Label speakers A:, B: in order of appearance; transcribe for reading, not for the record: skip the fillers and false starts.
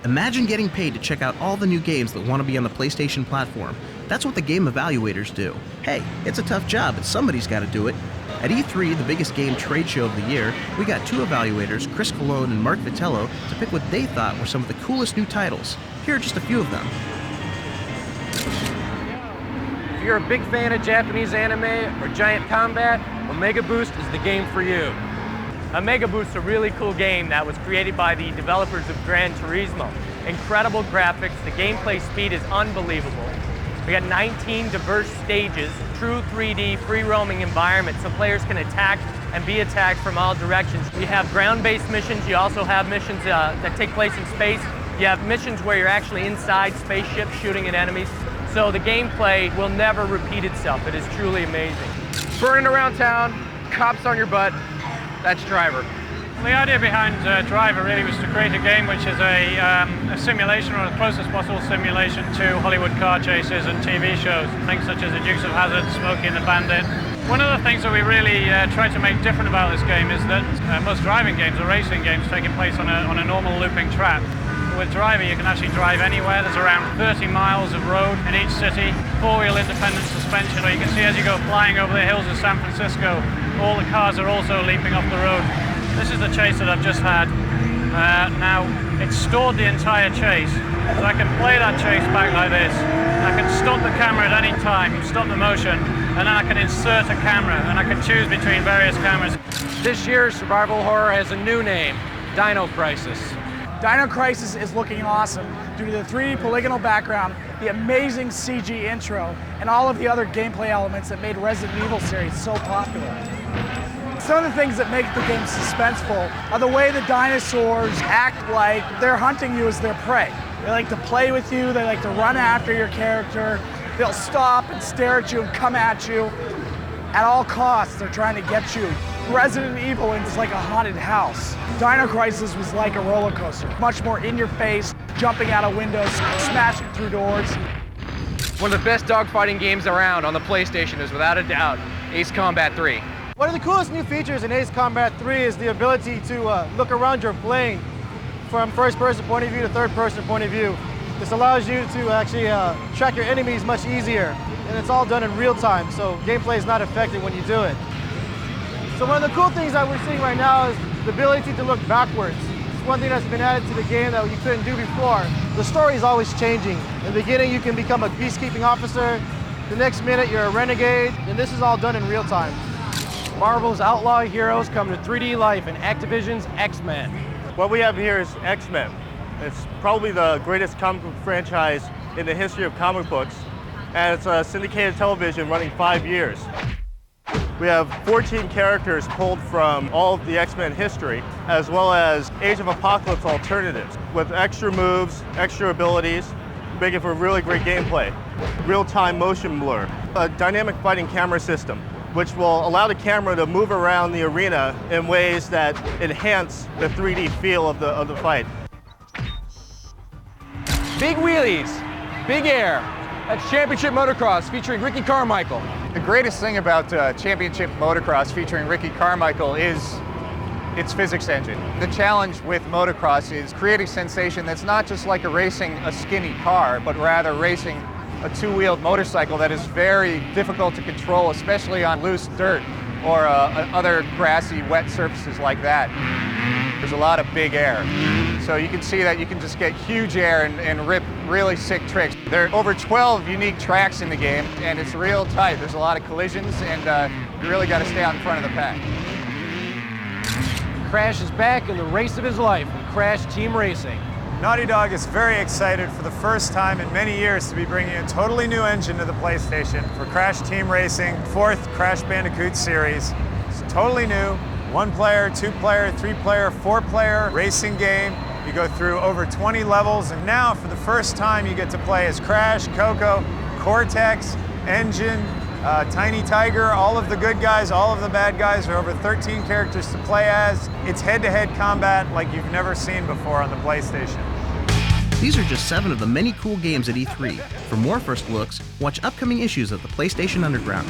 A: Imagine getting paid to check out all the new games that want to be on the PlayStation platform. That's what the game evaluators do. Hey, it's a tough job, but somebody's got to do it. At E3, the biggest game trade show of the year, we got two evaluators, Chris Cologne and Mark Vitello, to pick what they thought were some of the coolest new titles. Here are just a few of them.
B: If you're a big fan of Japanese anime or giant combat, Omega Boost is the game for you. Omega Boost is a really cool game that was created by the developers of Gran Turismo. Incredible graphics, the gameplay speed is unbelievable. We got 19 diverse stages, true 3D, free-roaming environment, so players can attack and be attacked from all directions. You have ground-based missions, you also have missions that take place in space. You have missions where you're actually inside spaceships shooting at enemies. So the gameplay will never repeat itself. It is truly amazing. Burning around town, cops on your butt, that's Driver.
C: The idea behind Driver really was to create a game which is a simulation, or the closest possible simulation to Hollywood car chases and TV shows. Things such as The Dukes of Hazzard, Smokey and the Bandit. One of the things that we really tried to make different about this game is that most driving games or racing games taking place on a normal looping track. With Driver, you can actually drive anywhere. There's around 30 miles of road in each city, four-wheel independent suspension. Or you can see as you go flying over the hills of San Francisco, all the cars are also leaping off the road. This is the chase that I've just had. Now, it's stored the entire chase, so I can play that chase back like this. I can stop the camera at any time, stop the motion, and then I can insert a camera, and I can choose between various cameras.
B: This year's survival horror has a new name, Dino Crisis.
D: Dino Crisis is looking awesome due to the 3D polygonal background, the amazing CG intro, and all of the other gameplay elements that made Resident Evil series so popular. Some of the things that make the game suspenseful are the way the dinosaurs act like they're hunting you as their prey. They like to play with you, they like to run after your character, they'll stop and stare at you and come at you. At all costs, they're trying to get you. Resident Evil is like a haunted house. Dino Crisis was like a roller coaster, much more in your face, jumping out of windows, smashing through doors.
B: One of the best dogfighting games around on the PlayStation is without a doubt Ace Combat 3.
E: One of the coolest new features in Ace Combat 3 is the ability to look around your plane from first-person point of view to third-person point of view. This allows you to actually track your enemies much easier, and it's all done in real time, so gameplay is not affected when you do it. So one of the cool things that we're seeing right now is the ability to look backwards. It's one thing that's been added to the game that you couldn't do before. The story is always changing. In the beginning, you can become a peacekeeping officer. The next minute, you're a renegade, and this is all done in real time.
B: Marvel's outlaw heroes come to 3D life in Activision's X-Men.
F: What we have here is X-Men. It's probably the greatest comic book franchise in the history of comic books, and it's a syndicated television running 5 years. We have 14 characters pulled from all of the X-Men history, as well as Age of Apocalypse alternatives, with extra moves, extra abilities, making for really great gameplay. Real-time motion blur, a dynamic fighting camera system, which will allow the camera to move around the arena in ways that enhance the 3D feel of the fight.
B: Big wheelies, big air. That's Championship Motocross featuring Ricky Carmichael.
G: The greatest thing about Championship Motocross featuring Ricky Carmichael is its physics engine. The challenge with motocross is creating sensation that's not just like racing a skinny car, but rather racing a two-wheeled motorcycle that is very difficult to control, especially on loose dirt or other grassy, wet surfaces like that. There's a lot of big air. So you can see that you can just get huge air and rip really sick tricks. There are over 12 unique tracks in the game, and it's real tight. There's a lot of collisions, and you really got to stay out in front of the pack.
B: Crash is back in the race of his life with Crash Team Racing.
H: Naughty Dog is very excited for the first time in many years to be bringing a totally new engine to the PlayStation for Crash Team Racing, 4th Crash Bandicoot series. It's totally new, 1-player, 2-player, 3-player, 4-player racing game. You go through over 20 levels, and now for the first time you get to play as Crash, Coco, Cortex, Engine, Tiny Tiger, all of the good guys, all of the bad guys. There are over 13 characters to play as. It's head-to-head combat like you've never seen before on the PlayStation.
A: These are just 7 of the many cool games at E3. For more first looks, watch upcoming issues of the PlayStation Underground.